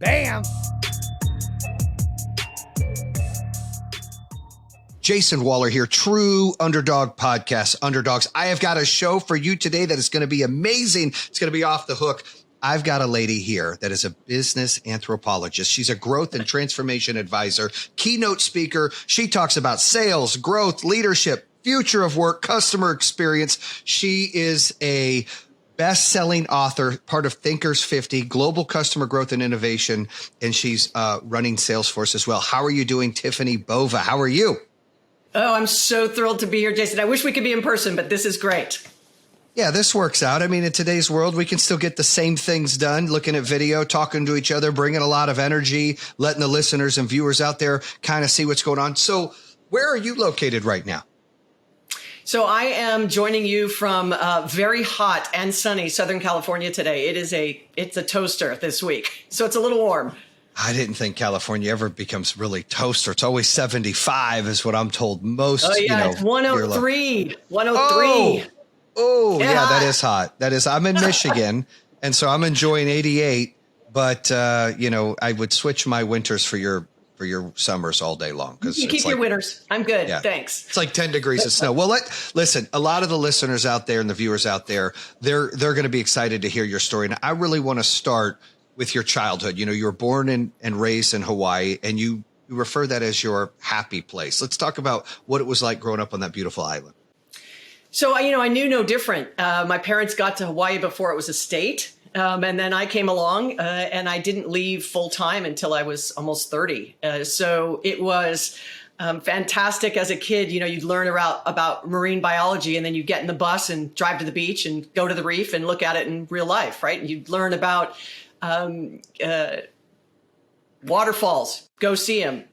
Bam! Jayson Waller here, true Underdog podcast, Underdogs. I have got a show for you today that is going to be amazing. It's going to be off the hook. I've got a lady here that is a business anthropologist. She's a growth and transformation advisor, keynote speaker. She talks about sales, growth, leadership, future of work, customer experience. She is a best-selling author, part of Thinkers 50, global customer growth and innovation, and she's running Salesforce as well. How are you doing, Tiffani Bova? How are you? Oh, I'm so thrilled to be here, Jayson. I wish we could be in person, but this is great. Yeah, this works out. I mean, in today's world, we can still get the same things done, looking at video, talking to each other, bringing a lot of energy, letting the listeners and viewers out there kind of see what's going on. So where are you located right now? So I am joining you from very hot and sunny Southern California today. It's a toaster this week, so it's a little warm. I didn't think California ever becomes really toaster. It's always 75 is what I'm told most. Oh, yeah, it's 103. 103. Oh, yeah, that is hot. I'm in Michigan, and so I'm enjoying 88. But, I would switch my winters for your summers all day long. You keep your winters. I'm good. Yeah. Thanks. It's like 10 degrees of snow. Well, listen, a lot of the listeners out there and the viewers out there, they're going to be excited to hear your story. And I really want to start with your childhood. You were born and raised in Hawaii, and you refer that as your happy place. Let's talk about what it was like growing up on that beautiful island. So, I knew no different. My parents got to Hawaii before it was a state. And then I came along and I didn't leave full time until I was almost 30. So it was fantastic as a kid. You'd learn about marine biology, and then you'd get in the bus and drive to the beach and go to the reef and look at it in real life, right? And you'd learn about waterfalls, go see them.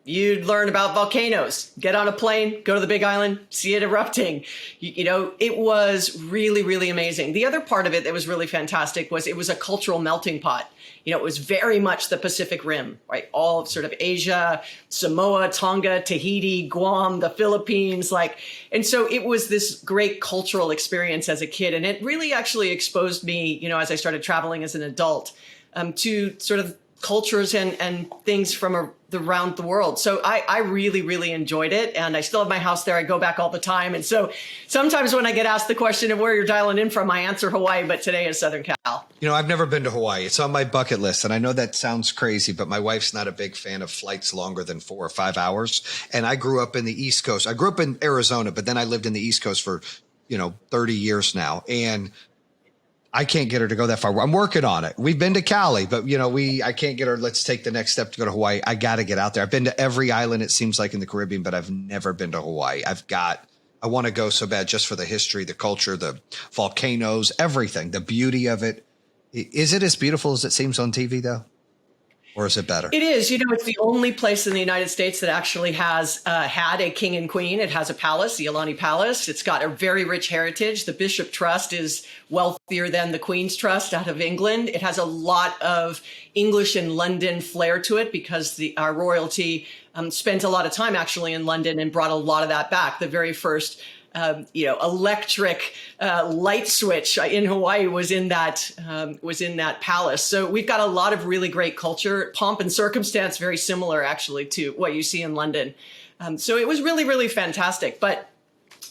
You'd learn about volcanoes, get on a plane, go to the Big Island, see it erupting. It was really, really amazing. The other part of it that was really fantastic was it was a cultural melting pot. It was very much the Pacific Rim, right? All of sort of Asia, Samoa, Tonga, Tahiti, Guam, the Philippines, and so it was this great cultural experience as a kid. And it really actually exposed me, as I started traveling as an adult, to sort of cultures and things from around the world. So I really, really enjoyed it. And I still have my house there. I go back all the time. And so sometimes when I get asked the question of where you're dialing in from, I answer Hawaii, but today is Southern Cal. I've never been to Hawaii. It's on my bucket list. And I know that sounds crazy, but my wife's not a big fan of flights longer than 4 or 5 hours. And I grew up in the East Coast. I grew up in Arizona, but then I lived in the East Coast for, 30 years now. And I can't get her to go that far. I'm working on it. We've been to Cali, but I can't get her. Let's take the next step to go to Hawaii. I got to get out there. I've been to every island, it seems like, in the Caribbean, but I've never been to Hawaii. I want to go so bad just for the history, the culture, the volcanoes, everything, the beauty of it. Is it as beautiful as it seems on TV though? Or is it better? It is. It's the only place in the United States that actually has had a king and queen. It has a palace, the Alani Palace. It's got a very rich heritage. The Bishop Trust is wealthier than the Queen's Trust out of England. It has a lot of English and London flair to it because our royalty spent a lot of time actually in London and brought a lot of that back. The very first electric light switch in Hawaii was in that palace. So we've got a lot of really great culture, pomp and circumstance, very similar actually to what you see in London. So it was really, really fantastic. But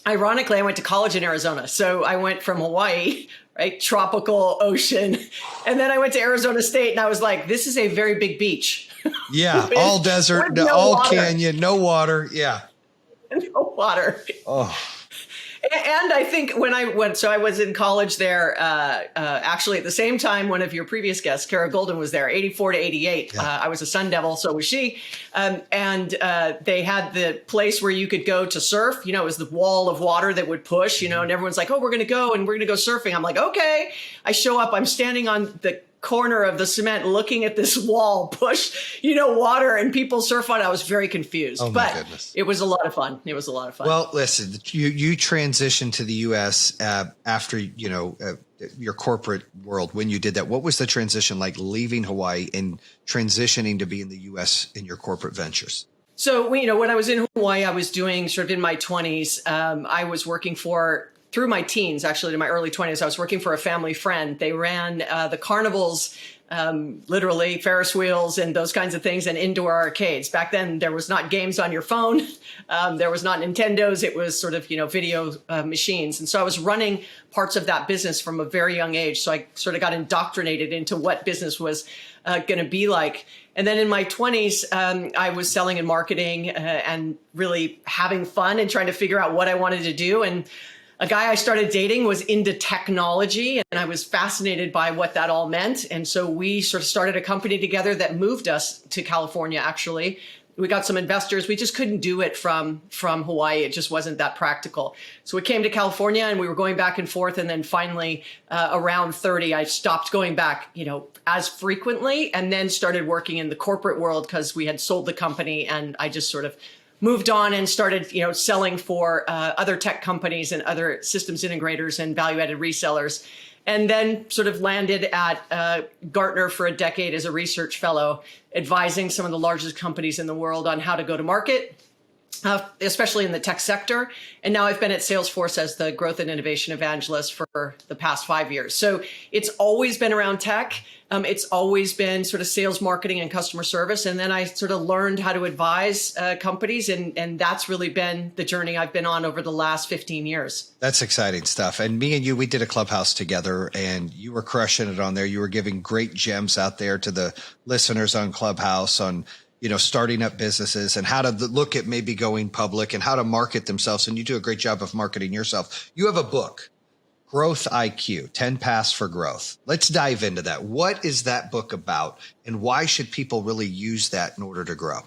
ironically, I went to college in Arizona. So I went from Hawaii, right, tropical ocean, and then I went to Arizona State, and I was like, this is a very big beach. Yeah, all desert, all canyon, no water. Yeah, no water. Oh. And I think when I went, so I was in college there, actually at the same time, one of your previous guests, Kara Golden, was there, 84 to 88. Yeah. I was a Sun Devil, so was she. And they had the place where you could go to surf. It was the wall of water that would push, and everyone's like, oh, we're going to go and we're going to go surfing. I'm like, okay. I show up, I'm standing on the corner of the cement looking at this wall push, water, and people surf on it. I was very confused. Oh, my goodness. It was a lot of fun. Well, listen, you transitioned to the U.S. After, your corporate world. When you did that, what was the transition like, leaving Hawaii and transitioning to be in the U.S. in your corporate ventures? So, when I was in Hawaii, I was doing sort of in my 20s. I was working through my teens, actually to my early 20s, I was working for a family friend. They ran the carnivals literally Ferris wheels and those kinds of things, and indoor arcades. Back then, there was not games on your phone. There was not Nintendos. It was sort of, video machines. And so I was running parts of that business from a very young age. So I sort of got indoctrinated into what business was going to be like. And then in my 20s, I was selling and marketing and really having fun and trying to figure out what I wanted to do. And a guy I started dating was into technology, and I was fascinated by what that all meant. And so we sort of started a company together that moved us to California, actually. We got some investors. We just couldn't do it from Hawaii. It just wasn't that practical. So we came to California, and we were going back and forth. And then finally, around 30, I stopped going back, as frequently, and then started working in the corporate world because we had sold the company, and I just sort of moved on and started, selling for other tech companies and other systems integrators and value-added resellers. And then sort of landed at Gartner for a decade as a research fellow, advising some of the largest companies in the world on how to go to market, especially in the tech sector. And now I've been at Salesforce as the growth and innovation evangelist for the past 5 years. So it's always been around tech. It's always been sort of sales, marketing, and customer service. And then I sort of learned how to advise companies. And that's really been the journey I've been on over the last 15 years. That's exciting stuff. And me and you, we did a Clubhouse together, and you were crushing it on there. You were giving great gems out there to the listeners on Clubhouse on starting up businesses and how to look at maybe going public and how to market themselves. And you do a great job of marketing yourself. You have a book, Growth IQ, 10 Paths for Growth. Let's dive into that. What is that book about, and why should people really use that in order to grow?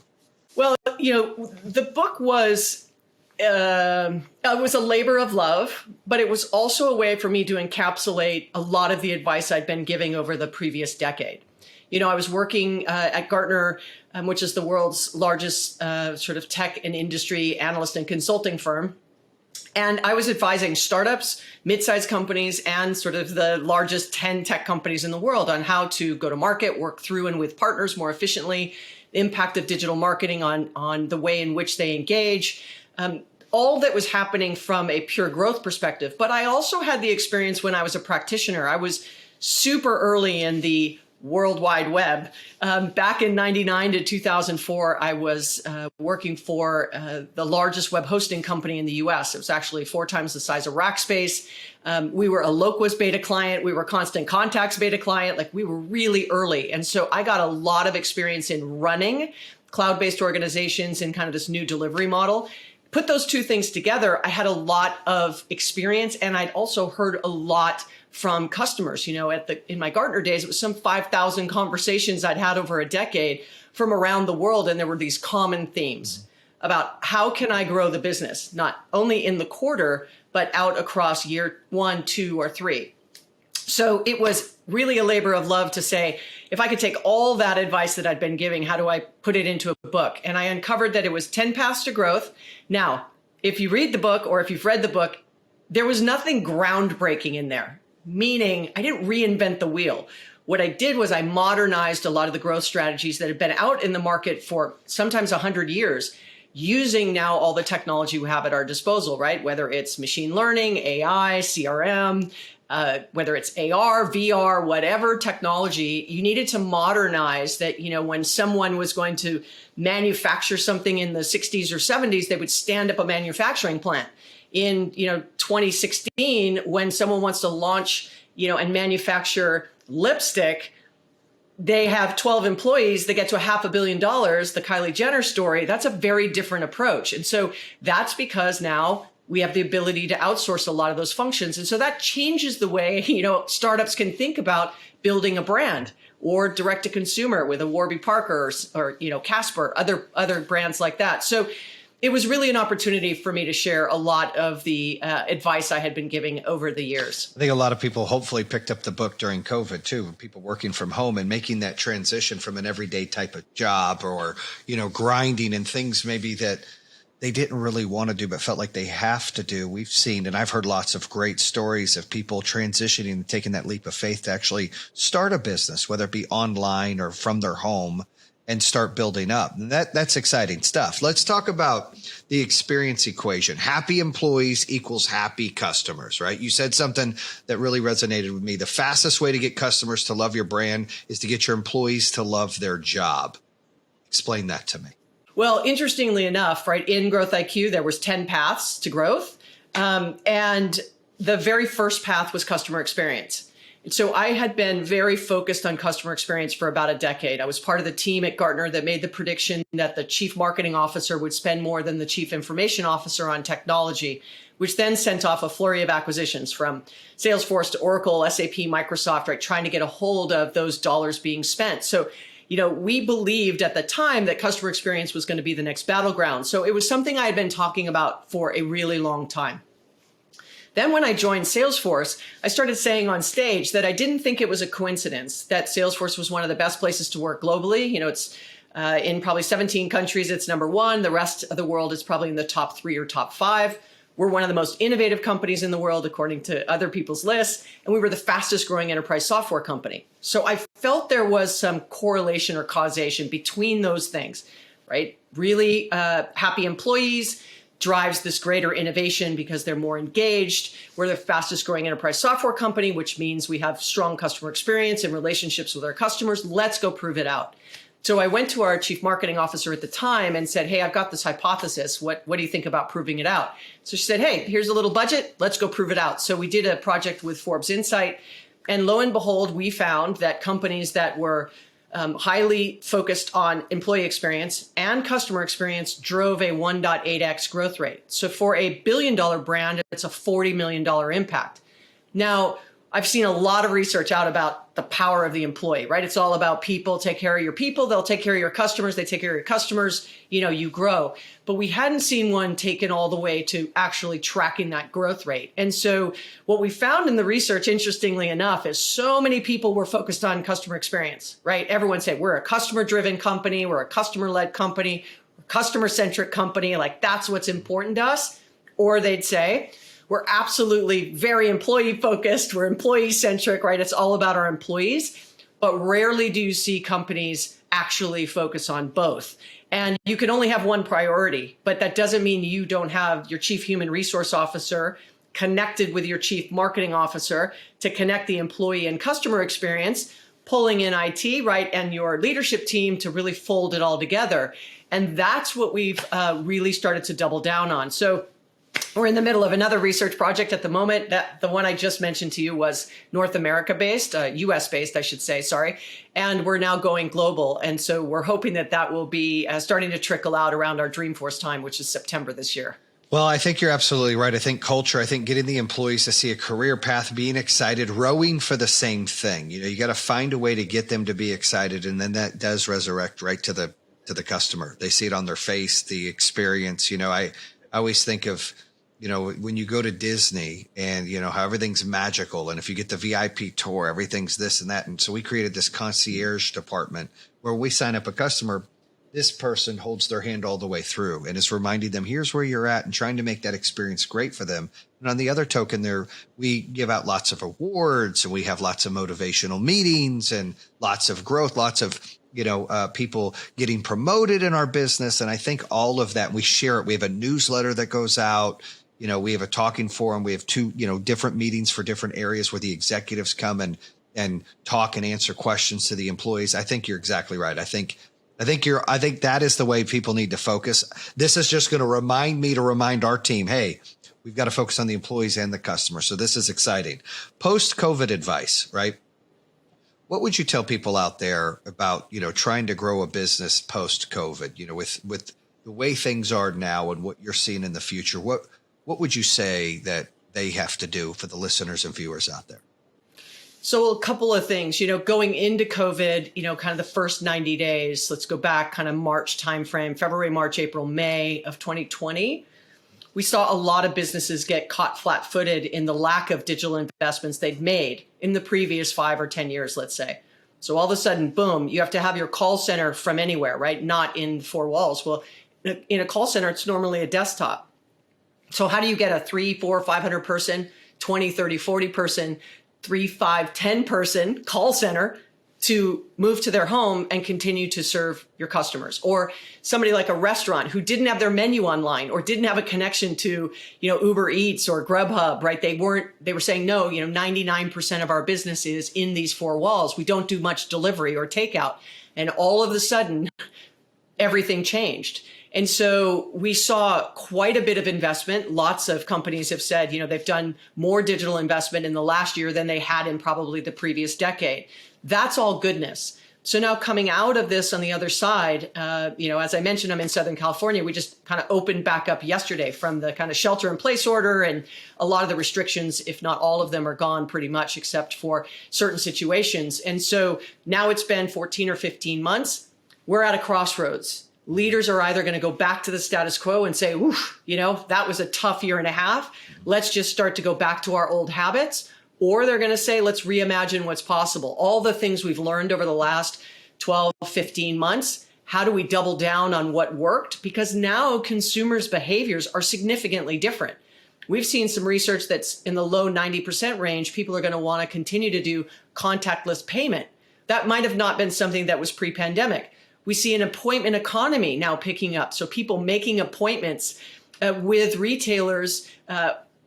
Well, the book was a labor of love, but it was also a way for me to encapsulate a lot of the advice I'd been giving over the previous decade. I was working at Gartner, which is the world's largest sort of tech and industry analyst and consulting firm. And I was advising startups, mid-sized companies, and sort of the largest 10 tech companies in the world on how to go to market, work through and with partners more efficiently, the impact of digital marketing on the way in which they engage, all that was happening from a pure growth perspective. But I also had the experience when I was a practitioner. I was super early in the World Wide Web. Back in 99 to 2004, I was working for the largest web hosting company in the US. It was actually 4 times the size of Rackspace. We were a Loquist beta client. We were Constant Contacts beta client. Like, we were really early. And so I got a lot of experience in running cloud-based organizations in kind of this new delivery model. Put those two things together, I had a lot of experience, and I'd also heard a lot from customers. In my Gartner days, it was some 5,000 conversations I'd had over a decade from around the world. And there were these common themes about how can I grow the business, not only in the quarter, but out across year 1, 2, or 3. So it was really a labor of love to say, if I could take all that advice that I'd been giving, how do I put it into a book? And I uncovered that it was 10 Paths to Growth. Now, if you read the book, or if you've read the book, there was nothing groundbreaking in there. Meaning, I didn't reinvent the wheel. What I did was I modernized a lot of the growth strategies that had been out in the market for sometimes 100 years, using now all the technology we have at our disposal, right? Whether it's machine learning, AI, CRM, whether it's AR, VR, whatever technology, you needed to modernize that. When someone was going to manufacture something in the 60s or 70s, they would stand up a manufacturing plant. In 2016, when someone wants to launch and manufacture lipstick, they have 12 employees that get to $500 million, the Kylie Jenner story. That's a very different approach. And so that's because now we have the ability to outsource a lot of those functions. And so that changes the way startups can think about building a brand, or direct to consumer with a Warby Parker or Casper, other brands like that. So it was really an opportunity for me to share a lot of the advice I had been giving over the years. I think a lot of people hopefully picked up the book during COVID too, people working from home and making that transition from an everyday type of job or, grinding and things maybe that they didn't really want to do, but felt like they have to do. We've seen, and I've heard lots of great stories of people transitioning and taking that leap of faith to actually start a business, whether it be online or from their home. and start building up. And that's exciting stuff. Let's talk about the experience equation. Happy employees equals happy customers, right? You said something that really resonated with me. The fastest way to get customers to love your brand is to get your employees to love their job. Explain that to me. Well, interestingly enough, right, in Growth IQ, there was 10 paths to growth. And the very first path was customer experience. And so I had been very focused on customer experience for about a decade. I was part of the team at Gartner that made the prediction that the chief marketing officer would spend more than the chief information officer on technology, which then sent off a flurry of acquisitions from Salesforce to Oracle, SAP, Microsoft, right, trying to get a hold of those dollars being spent. So, we believed at the time that customer experience was going to be the next battleground. So it was something I had been talking about for a really long time. Then when I joined Salesforce, I started saying on stage that I didn't think it was a coincidence that Salesforce was one of the best places to work globally. It's in probably 17 countries, it's number one. The rest of the world is probably in the top 3 or top 5. We're one of the most innovative companies in the world, according to other people's lists. And we were the fastest growing enterprise software company. So I felt there was some correlation or causation between those things, right? Really happy employees drives this greater innovation because they're more engaged. We're the fastest growing enterprise software company, which means we have strong customer experience and relationships with our customers. Let's go prove it out. So I went to our chief marketing officer at the time and said, hey, I've got this hypothesis. What do you think about proving it out? So she said, hey, here's a little budget. Let's go prove it out. So we did a project with Forbes Insight. And lo and behold, we found that companies that were highly focused on employee experience and customer experience drove a 1.8x growth rate. So for a $1 billion brand, it's a $40 million impact. Now, I've seen a lot of research out about the power of the employee, right? It's all about people. Take care of your people. They'll take care of your customers. They take care of your customers. You grow. But we hadn't seen one taken all the way to actually tracking that growth rate. And so what we found in the research, interestingly enough, is so many people were focused on customer experience, right? Everyone said, we're a customer-driven company. We're a customer-led company, customer-centric company. Like, that's what's important to us. Or they'd say, we're absolutely very employee focused. We're employee centric, right? It's all about our employees, but rarely do you see companies actually focus on both. And you can only have one priority, but that doesn't mean you don't have your chief human resource officer connected with your chief marketing officer to connect the employee and customer experience, pulling in IT, right? And your leadership team to really fold it all together. And that's what we've really started to double down on. So we're in the middle of another research project at the moment. That the one I just mentioned to you was North America based, US based, I should say, sorry. And we're now going global. And so we're hoping that will be starting to trickle out around our Dreamforce time, which is September this year. Well, I think you're absolutely right. I think culture, I think getting the employees to see a career path, being excited, rowing for the same thing. You got to find a way to get them to be excited. And then that does resurrect right to the customer. They see it on their face, the experience. I always think of, when you go to Disney and, how everything's magical. And if you get the VIP tour, everything's this and that. And so we created this concierge department where we sign up a customer. This person holds their hand all the way through and is reminding them, here's where you're at, and trying to make that experience great for them. And on the other token we give out lots of awards, and we have lots of motivational meetings and lots of growth, lots of people getting promoted in our business. And I think all of that, we share it. We have a newsletter that goes out. We have a talking forum. We have 2, different meetings for different areas where the executives come and talk and answer questions to the employees. I think you're exactly right. I think that is the way people need to focus. This is just going to remind me to remind our team, hey, we've got to focus on the employees and the customer. So this is exciting. Post-COVID advice, right? What would you tell people out there about, trying to grow a business post-COVID, with the way things are now and what you're seeing in the future? What would you say that they have to do for the listeners and viewers out there? So a couple of things, going into COVID, kind of the first 90 days, let's go back kind of March timeframe, February, March, April, May of 2020. We saw a lot of businesses get caught flat-footed in the lack of digital investments they'd made in the previous 5 or 10 years, let's say. So all of a sudden, boom, you have to have your call center from anywhere, right? Not in 4 walls. Well, in a call center, it's normally a desktop. So how do you get a 3, 4, 500 person, 20, 30, 40 person, 3, 5, 10 person call center to move to their home and continue to serve your customers. Or somebody like a restaurant who didn't have their menu online or didn't have a connection to, Uber Eats or Grubhub, right? They were saying, no, 99% of our business is in these four walls. We don't do much delivery or takeout. And all of a sudden, everything changed. And so we saw quite a bit of investment. Lots of companies have said, they've done more digital investment in the last year than they had in probably the previous decade. That's all goodness. So now coming out of this on the other side, as I mentioned, I'm in Southern California. We just kind of opened back up yesterday from the kind of shelter in place order, and a lot of the restrictions, if not all of them, are gone pretty much except for certain situations. And so now it's been 14 or 15 months. We're at a crossroads. Leaders are either going to go back to the status quo and say, oof, that was a tough year and a half. Let's just start to go back to our old habits. Or they're going to say, let's reimagine what's possible. All the things we've learned over the last 12, 15 months, how do we double down on what worked? Because now consumers' behaviors are significantly different. We've seen some research that's in the low 90% range. People are going to want to continue to do contactless payment. That might have not been something that was pre-pandemic. We see an appointment economy now picking up. So people making appointments with retailers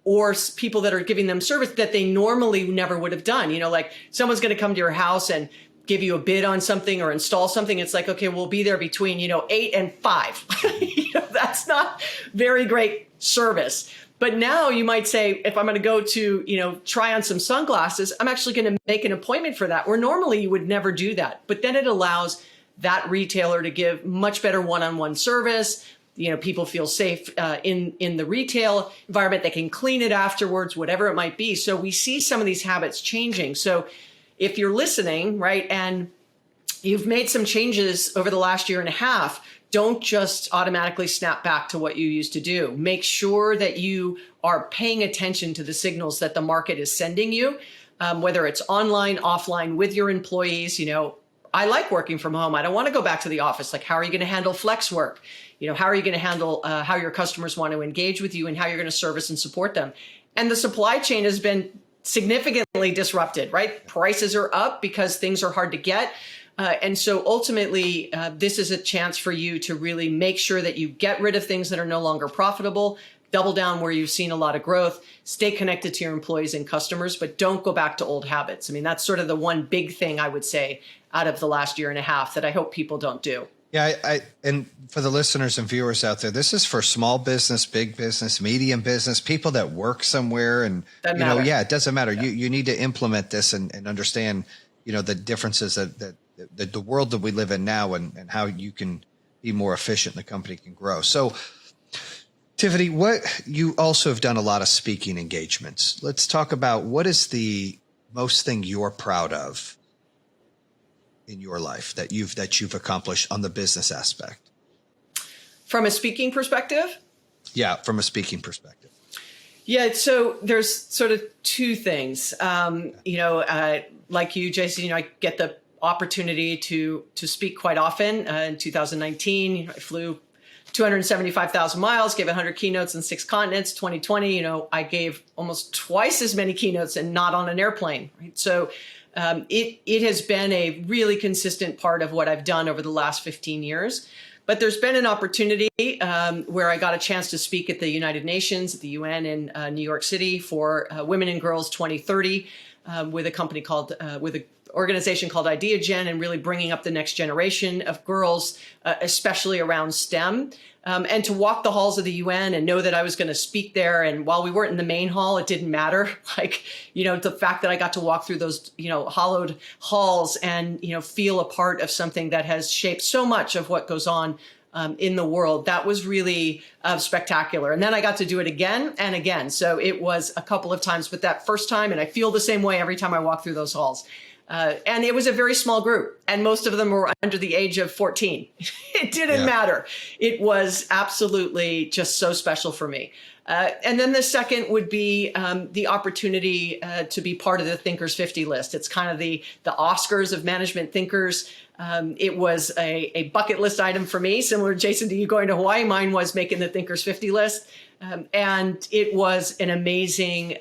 or people that are giving them service that they normally never would have done. Like someone's going to come to your house and give you a bid on something or install something. It's like, okay, we'll be there between, 8 and 5. That's not very great service. But now you might say, if I'm going to go to, try on some sunglasses, I'm actually going to make an appointment for that, where normally you would never do that. But then it allows that retailer to give much better one-on-one service. People feel safe in the retail environment. They can clean it afterwards, whatever it might be. So we see some of these habits changing. So if you're listening, right, and you've made some changes over the last year and a half, don't just automatically snap back to what you used to do. Make sure that you are paying attention to the signals that the market is sending you, whether it's online, offline, with your employees. I like working from home. I don't want to go back to the office. Like, how are you going to handle flex work? How are you going to handle how your customers want to engage with you and how you're going to service and support them? And the supply chain has been significantly disrupted, right? Prices are up because things are hard to get. And so ultimately, this is a chance for you to really make sure that you get rid of things that are no longer profitable, double down where you've seen a lot of growth, stay connected to your employees and customers, but don't go back to old habits. I mean, that's sort of the one big thing I would say out of the last year and a half that I hope people don't do. Yeah, and for the listeners and viewers out there, this is for small business, big business, medium business, people that work somewhere, and it doesn't matter. Yeah. You need to implement this and understand, the differences that the world that we live in now and how you can be more efficient and the company can grow. So, Tiffany, you also have done a lot of speaking engagements. Let's talk about what is the most thing you're proud of in your life that you've accomplished on the business aspect? From a speaking perspective? Yeah, from a speaking perspective. Yeah, so there's sort of two things. Like you, Jayson, I get the opportunity to speak quite often. In 2019, I flew 275,000 miles, gave 100 keynotes in 6 continents. 2020, I gave almost twice as many keynotes and not on an airplane. Right? So it has been a really consistent part of what I've done over the last 15 years. But there's been an opportunity where I got a chance to speak at the United Nations, at the UN in New York City for Women and Girls 2030 with a company called, with an organization called IdeaGen, and really bringing up the next generation of girls, especially around STEM. And to walk the halls of the UN and know that I was going to speak there. And while we weren't in the main hall, it didn't matter. The fact that I got to walk through those, hollowed halls and, feel a part of something that has shaped so much of what goes on in the world, that was really spectacular. And then I got to do it again and again. So it was a couple of times, but that first time, and I feel the same way every time I walk through those halls. And it was a very small group. and most of them were under the age of 14. It didn't matter. It was absolutely just so special for me. And then the second would be the opportunity to be part of the Thinkers 50 list. It's kind of the Oscars of management thinkers. It was a bucket list item for me, similar, Jayson, to you going to Hawaii. Mine was making the Thinkers 50 list. And it was an amazing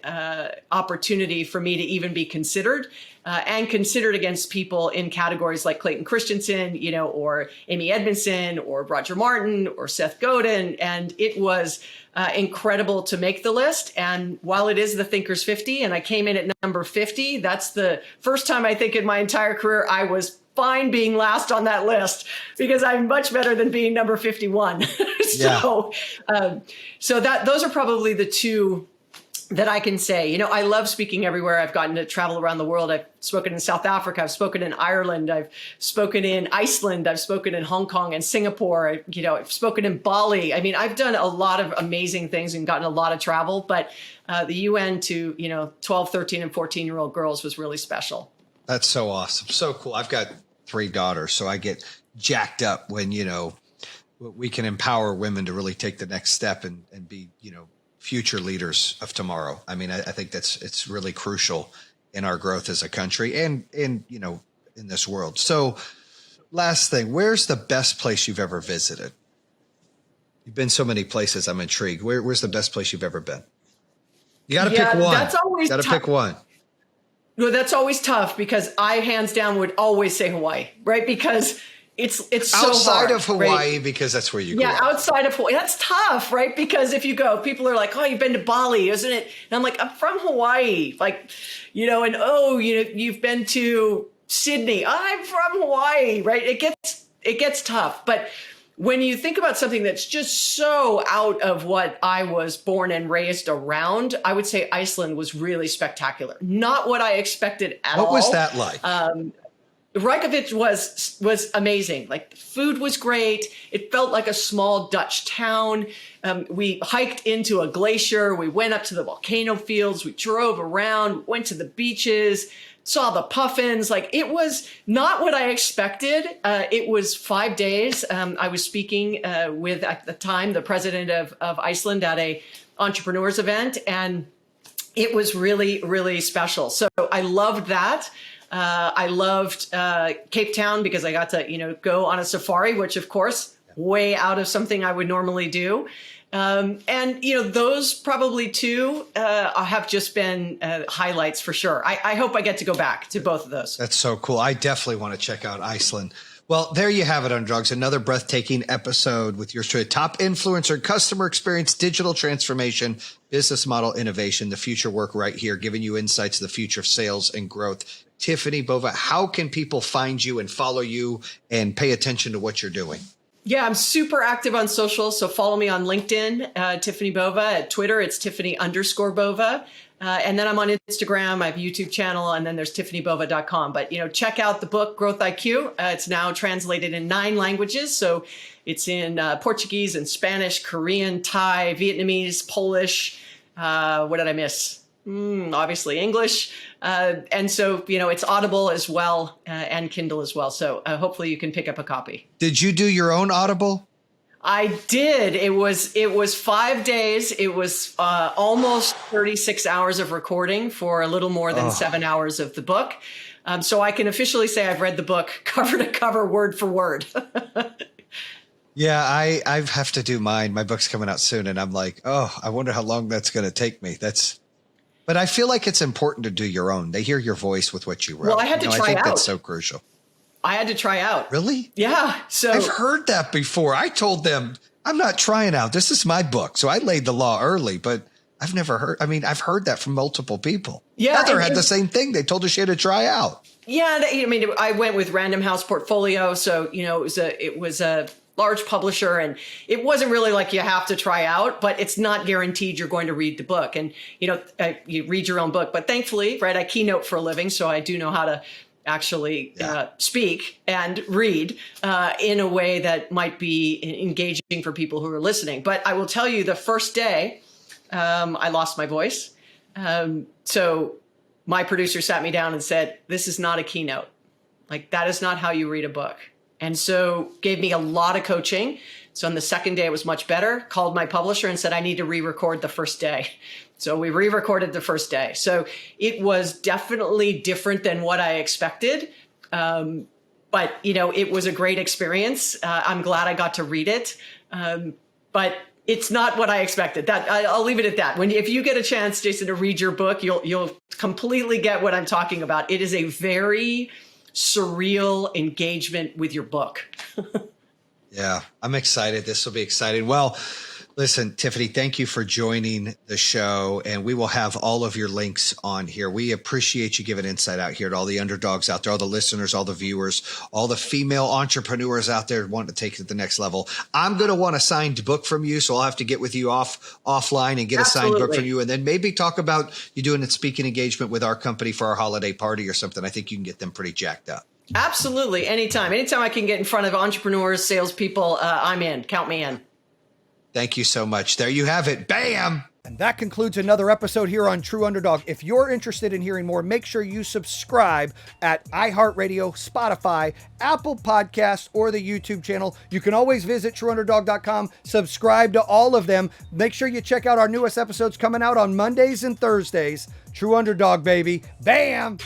opportunity for me to even be considered and considered against people in categories like Clayton Christensen, or Amy Edmondson or Roger Martin or Seth Godin. And it was incredible to make the list. And while it is the Thinkers 50 and I came in at number 50, that's the first time I think in my entire career I was fine being last on that list, because I'm much better than being number 51. So those are probably the two that I can say. I love speaking everywhere. I've gotten to travel around the world. I've spoken in South Africa. I've spoken in Ireland. I've spoken in Iceland. I've spoken in Hong Kong and Singapore. I've spoken in Bali. I mean, I've done a lot of amazing things and gotten a lot of travel, but the UN to, 12, 13, and 14-year-old girls was really special. That's so awesome. So cool. I've got 3 daughters, so I get jacked up when, we can empower women to really take the next step and be, future leaders of tomorrow. I mean, I think it's really crucial in our growth as a country and in this world. So last thing, where's the best place you've ever visited? You've been so many places. I'm intrigued. Where's the best place you've ever been? You got to pick one. That's always got to pick one. No, that's always tough, because I hands down would always say Hawaii, right? Because it's so outside hard, of Hawaii, right? because that's where you grew up. Outside of Hawaii, that's tough, right? Because if you go, people are like, "Oh, you've been to Bali, isn't it?" And I'm like, "I'm from Hawaii," like, and you've been to Sydney. I'm from Hawaii, right? It gets tough, but when you think about something that's just so out of what I was born and raised around, I would say Iceland was really spectacular. Not what I expected at all. What was that like? Reykjavik was amazing. Like, the food was great. It felt like a small Dutch town. We hiked into a glacier. We went up to the volcano fields. We drove around, went to the beaches, saw the puffins. Like, it was not what I expected. It was 5 days. I was speaking with, at the time, the president of Iceland at a entrepreneurs event, and it was really, really special. So I loved that. I loved Cape Town, because I got to, go on a safari, which, of course, way out of something I would normally do. And, those probably two have just been highlights for sure. I hope I get to go back to both of those. That's so cool. I definitely want to check out Iceland. Well, there you have it, Underdogs. Another breathtaking episode with yours truly. Top influencer, customer experience, digital transformation, business model innovation, the future work right here, giving you insights to the future of sales and growth. Tiffani Bova, how can people find you and follow you and pay attention to what you're doing? Yeah, I'm super active on social. So follow me on LinkedIn, Tiffani Bova. At Twitter, it's Tiffany_Bova. And then I'm on Instagram. I have a YouTube channel, and then there's TiffanyBova.com. But, check out the book, Growth IQ. It's now translated in 9 languages. So it's in Portuguese and Spanish, Korean, Thai, Vietnamese, Polish. What did I miss? Obviously English. And so, it's Audible as well, and Kindle as well. So hopefully you can pick up a copy. Did you do your own Audible? I did. It was 5 days. It was almost 36 hours of recording for a little more than 7 hours of the book. So I can officially say I've read the book cover to cover, word for word. Yeah, I have to do mine. My book's coming out soon, and I'm like, I wonder how long that's going to take me. But I feel like it's important to do your own. They hear your voice with what you wrote. Well, I had to try out. I think that's so crucial. I had to try out. Really? Yeah. So I've heard that before. I told them, I'm not trying out. This is my book. So I laid the law early, but I've never heard. I mean, I've heard that from multiple people. Yeah. Heather had the same thing. They told her she had to try out. Yeah. I went with Random House Portfolio. So, it was a large publisher, and it wasn't really like you have to try out, but it's not guaranteed you're going to read the book. And, you read your own book, but thankfully, right, I keynote for a living. So I do know how to actually speak and read in a way that might be engaging for people who are listening. But I will tell you, the first day I lost my voice. So my producer sat me down and said, "This is not a keynote. Like, that is not how you read a book. And so gave me a lot of coaching. So on the second day, it was much better. Called my publisher and said, I need to re-record the first day. So we re-recorded the first day. So it was definitely different than what I expected. But, it was a great experience. I'm glad I got to read it. But it's not what I expected. I'll leave it at that. If you get a chance, Jayson, to read your book, you'll completely get what I'm talking about. It is a very surreal engagement with your book. Yeah, I'm excited. This will be exciting. Well, listen, Tiffany, thank you for joining the show, and we will have all of your links on here. We appreciate you giving insight out here to all the underdogs out there, all the listeners, all the viewers, all the female entrepreneurs out there wanting to take it to the next level. I'm going to want a signed book from you, so I'll have to get with you offline and get a signed book from you, and then maybe talk about you doing a speaking engagement with our company for our holiday party or something. I think you can get them pretty jacked up. Absolutely. Anytime I can get in front of entrepreneurs, salespeople, I'm in. Count me in. Thank you so much. There you have it. Bam. And that concludes another episode here on True Underdog. If you're interested in hearing more, make sure you subscribe at iHeartRadio, Spotify, Apple Podcasts, or the YouTube channel. You can always visit TrueUnderdog.com, subscribe to all of them. Make sure you check out our newest episodes coming out on Mondays and Thursdays. True Underdog, baby. Bam!